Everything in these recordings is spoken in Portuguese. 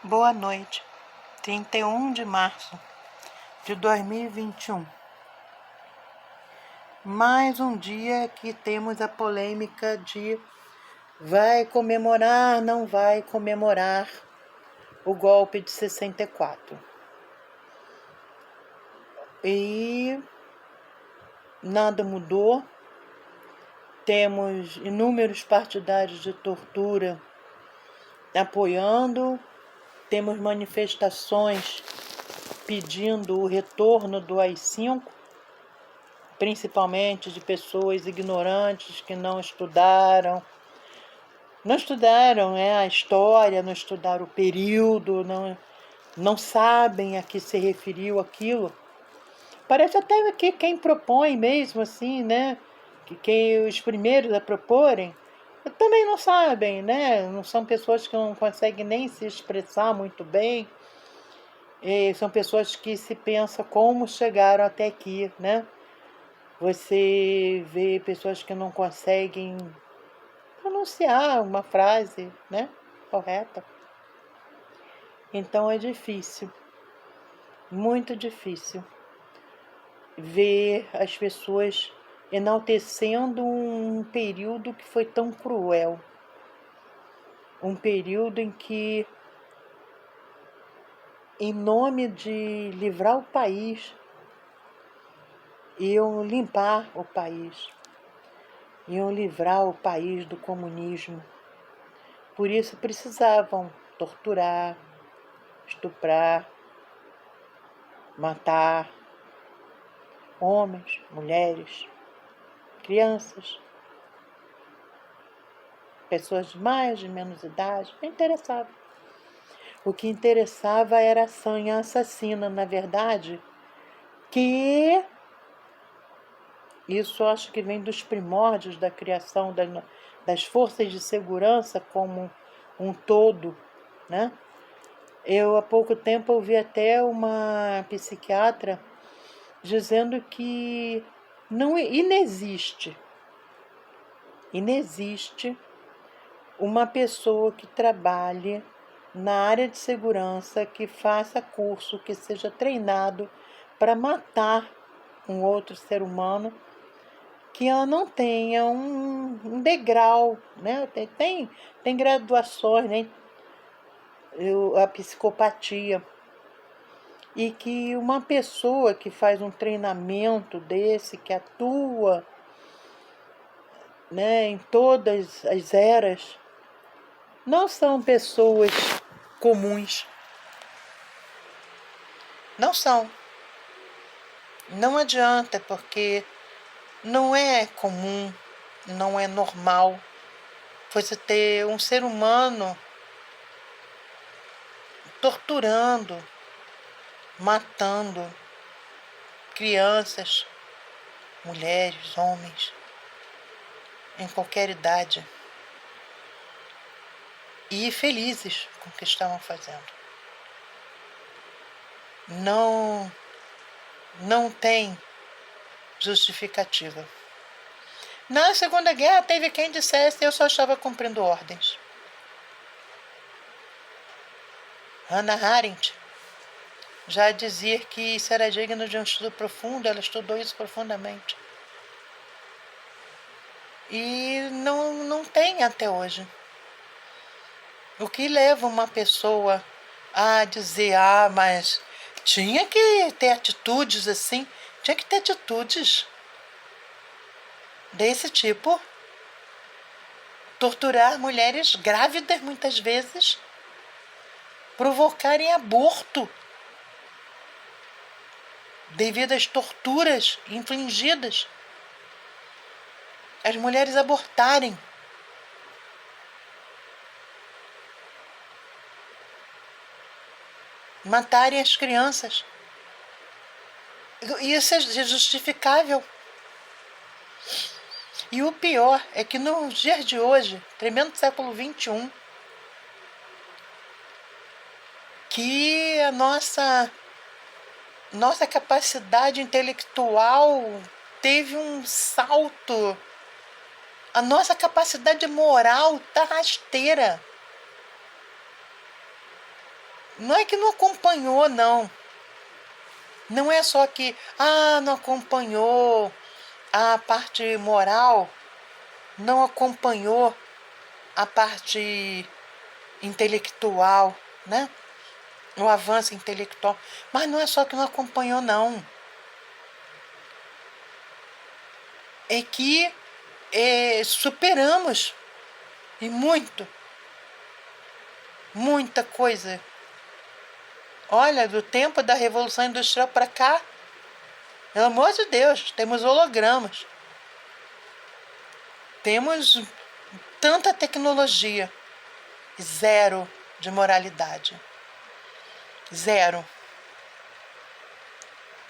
Boa noite, 31 de março de 2021. Mais um dia que temos a polêmica de vai comemorar, não vai comemorar o golpe de 64. E nada mudou. Temos inúmeros partidários de tortura apoiando, temos manifestações pedindo o retorno do AI-5, principalmente de pessoas ignorantes que não estudaram a história, não estudaram o período, não sabem a que se referiu aquilo. Parece até que quem propõe mesmo assim, né? Que os primeiros a proporem também não sabem, né? Não são pessoas que não conseguem nem se expressar muito bem. São pessoas que se pensam como chegaram até aqui, né? Você vê pessoas que não conseguem pronunciar uma frase, né, correta. Então é difícil, muito difícil, ver as pessoas enaltecendo um período que foi tão cruel. Um período em que, em nome de livrar o país, iam limpar o país, iam livrar o país do comunismo. Por isso precisavam torturar, estuprar, matar homens, mulheres, crianças, pessoas de mais e menos idade, não interessava. O que interessava era a sanha assassina, na verdade, que isso acho que vem dos primórdios da criação das forças de segurança como um todo, né? Eu, há pouco tempo, ouvi até uma psiquiatra dizendo que inexiste uma pessoa que trabalhe na área de segurança, que faça curso, que seja treinado para matar um outro ser humano, que ela não tenha um degrau, né? Tem graduações, né? A psicopatia. E que uma pessoa que faz um treinamento desse, que atua, né, em todas as eras, não são pessoas comuns. Não são. Não adianta, porque não é comum, não é normal você ter um ser humano torturando, matando crianças, mulheres, homens, em qualquer idade, e felizes com o que estavam fazendo. Não tem justificativa. Na Segunda Guerra teve quem dissesse eu só estava cumprindo ordens. Hannah Arendt já dizia que isso era digno de um estudo profundo, ela estudou isso profundamente. E não tem até hoje. O que leva uma pessoa a dizer, mas tinha que ter atitudes assim, tinha que ter atitudes desse tipo. Torturar mulheres grávidas muitas vezes, provocarem aborto devido às torturas infligidas, as mulheres abortarem. Matarem as crianças. Isso é justificável. E o pior é que nos dias de hoje, tremendo século XXI, que a nossa capacidade intelectual teve um salto, a nossa capacidade moral está rasteira. Não é que não acompanhou, não. Não é só que, não acompanhou a parte moral, não acompanhou a parte intelectual, né? O avanço intelectual. Mas não é só que não acompanhou, não. É que superamos e muita coisa. Olha, do tempo da Revolução Industrial para cá, pelo amor de Deus, temos hologramas. Temos tanta tecnologia. Zero de moralidade. Zero.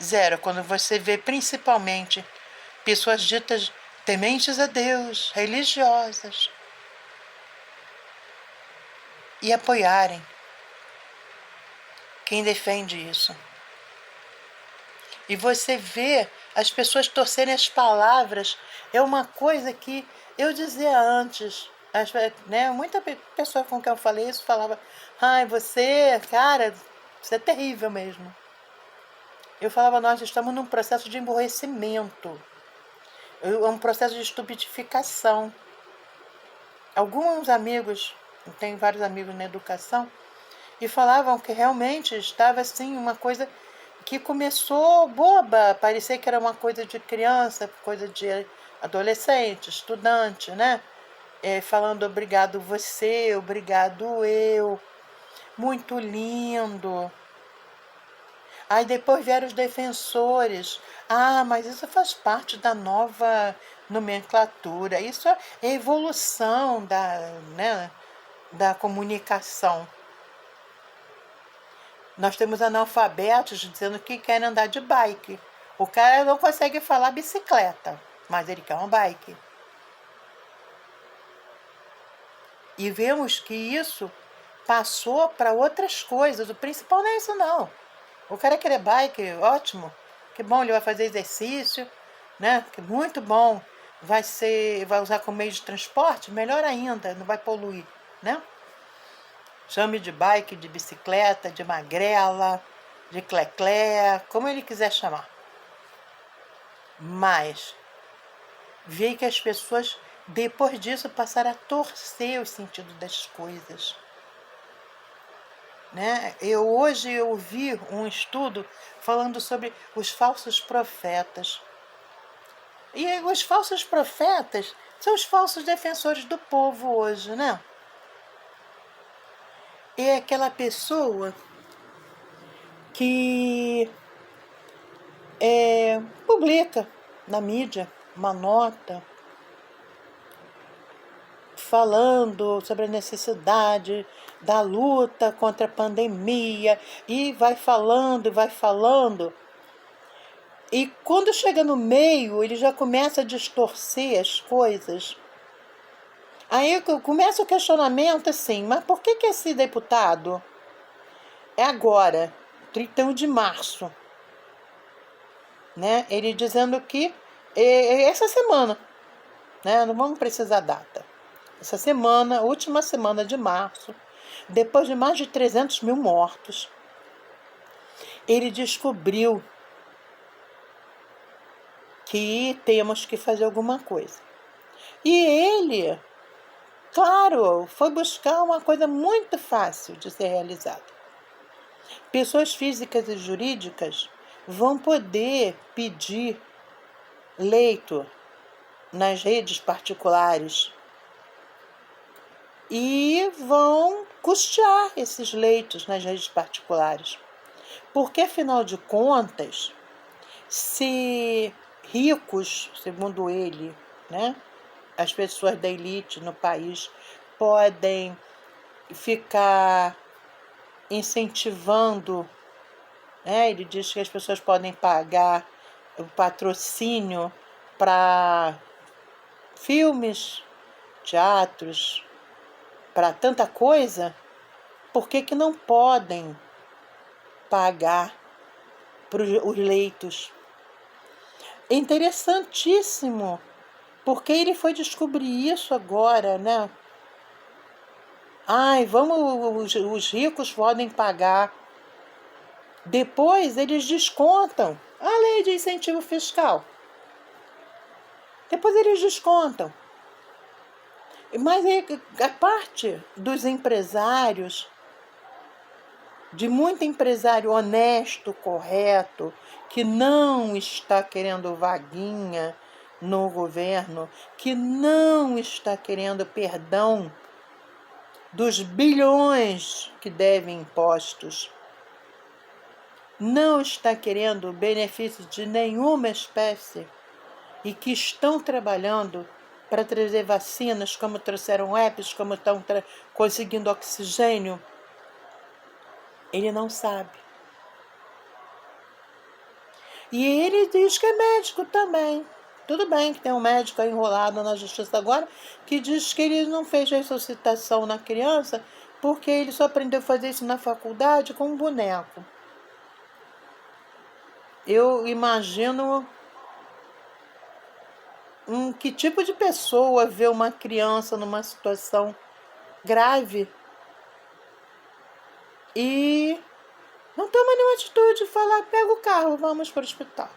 Zero. Quando você vê principalmente pessoas ditas tementes a Deus, religiosas, e apoiarem quem defende isso. E você vê as pessoas torcerem as palavras. É uma coisa que eu dizia antes. Né, muita pessoa com quem eu falei isso falava: ai, você, cara, você é terrível mesmo. Eu falava: nós estamos num processo de emborrecimento. É um processo de estupidificação. Alguns amigos, tenho vários amigos na educação, e falavam que realmente estava assim uma coisa que começou boba, parecia que era uma coisa de criança, coisa de adolescente, estudante, né? Falando obrigado você, obrigado eu, muito lindo. Aí depois vieram os defensores. Mas isso faz parte da nova nomenclatura. Isso é evolução né, da comunicação. Nós temos analfabetos dizendo que querem andar de bike. O cara não consegue falar bicicleta, mas ele quer uma bike. E vemos que isso passou para outras coisas. O principal não é isso, não. O cara quer bike, ótimo. Que bom, ele vai fazer exercício, né? Que muito bom. Vai usar como meio de transporte, melhor ainda, não vai poluir, né? Chame de bike, de bicicleta, de magrela, de cleclé, como ele quiser chamar. Mas vi que as pessoas, depois disso, passaram a torcer o sentido das coisas. Né? Hoje eu ouvi um estudo falando sobre os falsos profetas. E os falsos profetas são os falsos defensores do povo hoje, né? É aquela pessoa que publica na mídia uma nota falando sobre a necessidade da luta contra a pandemia e vai falando, e quando chega no meio ele já começa a distorcer as coisas. Aí começa o questionamento assim: mas por que esse deputado é agora, 31 de março, né? Ele dizendo que essa semana, né? Não vamos precisar data. Essa semana, última semana de março, depois de mais de 300 mil mortos, ele descobriu que temos que fazer alguma coisa. E ele, claro, foi buscar uma coisa muito fácil de ser realizada. Pessoas físicas e jurídicas vão poder pedir leito nas redes particulares e vão custear esses leitos nas redes particulares. Porque, afinal de contas, se ricos, segundo ele, né, as pessoas da elite no país podem ficar incentivando, né, ele diz que as pessoas podem pagar o patrocínio para filmes, teatros, para tanta coisa, por que não podem pagar para os leitos? É interessantíssimo, porque ele foi descobrir isso agora, né? Ai, os ricos podem pagar. Depois eles descontam a lei de incentivo fiscal. Depois eles descontam. Mas a parte dos empresários, de muito empresário honesto, correto, que não está querendo vaguinha no governo, que não está querendo perdão dos bilhões que devem impostos, não está querendo benefício de nenhuma espécie e que estão trabalhando para trazer vacinas, como trouxeram EPIs, como estão conseguindo oxigênio, ele não sabe. E ele diz que é médico também. Tudo bem que tem um médico enrolado na justiça agora que diz que ele não fez ressuscitação na criança porque ele só aprendeu a fazer isso na faculdade com um boneco. Eu imagino que tipo de pessoa vê uma criança numa situação grave e não toma nenhuma atitude de falar, pega o carro, vamos para o hospital.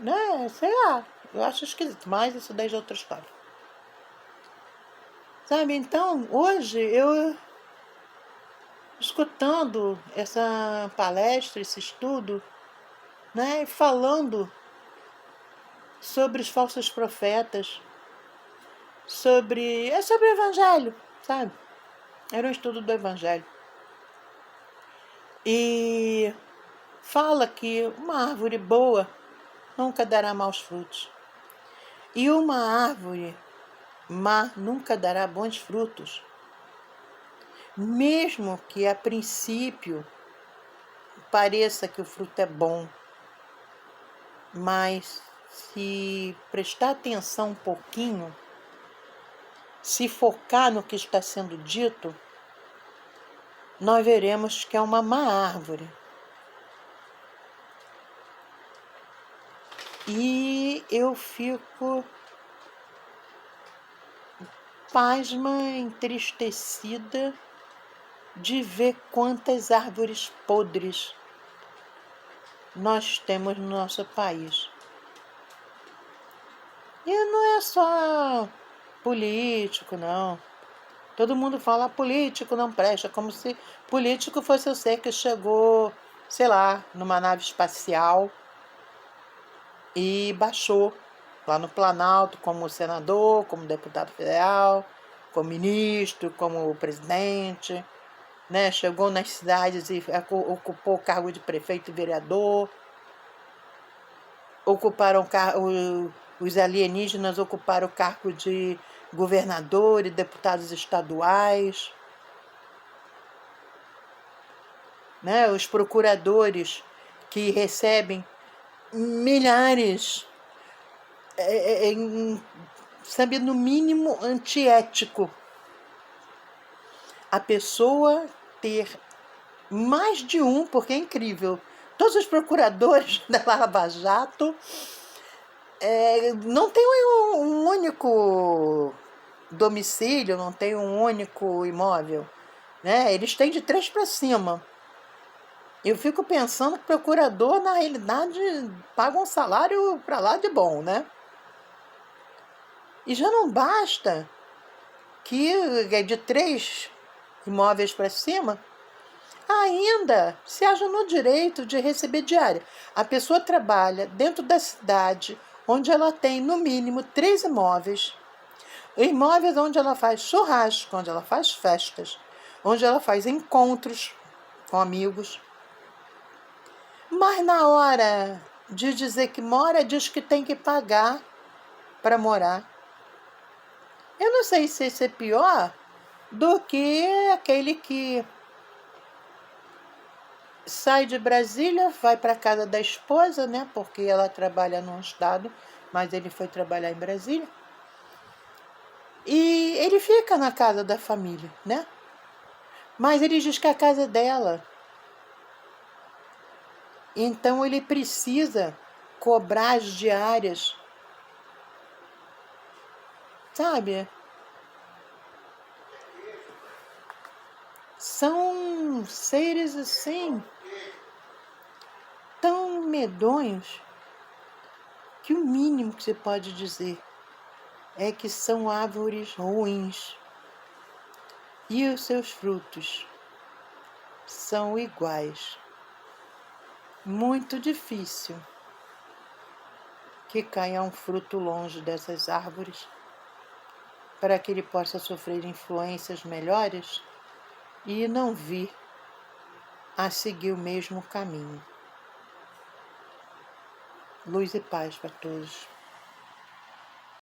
Né? Sei lá, eu acho esquisito, mas isso daí já é outra história. Sabe, então, hoje eu, escutando essa palestra, esse estudo, né, falando sobre os falsos profetas, sobre o evangelho, sabe? Era um estudo do evangelho. E fala que uma árvore boa nunca dará maus frutos. E uma árvore má nunca dará bons frutos. Mesmo que a princípio pareça que o fruto é bom, mas se prestar atenção um pouquinho, se focar no que está sendo dito, nós veremos que é uma má árvore. E eu fico pasma, entristecida de ver quantas árvores podres nós temos no nosso país. E não é só político, não. Todo mundo fala político não presta, como se político fosse o ser que chegou, sei lá, numa nave espacial e baixou lá no Planalto como senador, como deputado federal, como ministro, como presidente, né? Chegou nas cidades e ocupou o cargo de prefeito e vereador, os alienígenas ocuparam o cargo de governador e deputados estaduais, né? Os procuradores que recebem milhares, sabe, no mínimo antiético. A pessoa ter mais de um, porque é incrível, todos os procuradores da Lava Jato não tem um único domicílio, não tem um único imóvel, né? Eles têm de 3 para cima. Eu fico pensando que o procurador, na realidade, paga um salário para lá de bom, né? E já não basta que é de 3 imóveis para cima, ainda se acha no direito de receber diária. A pessoa trabalha dentro da cidade, onde ela tem, no mínimo, 3 imóveis. Imóveis onde ela faz churrasco, onde ela faz festas, onde ela faz encontros com amigos. Mas na hora de dizer que mora, diz que tem que pagar para morar. Eu não sei se isso é pior do que aquele que sai de Brasília, vai para a casa da esposa, né? Porque ela trabalha num estado, mas ele foi trabalhar em Brasília. E ele fica na casa da família, né? Mas ele diz que a casa é dela. Então ele precisa cobrar as diárias. Sabe? São seres assim, tão medonhos, que o mínimo que você pode dizer é que são árvores ruins e os seus frutos são iguais. Muito difícil que caia um fruto longe dessas árvores para que ele possa sofrer influências melhores e não vir a seguir o mesmo caminho. Luz e paz para todos.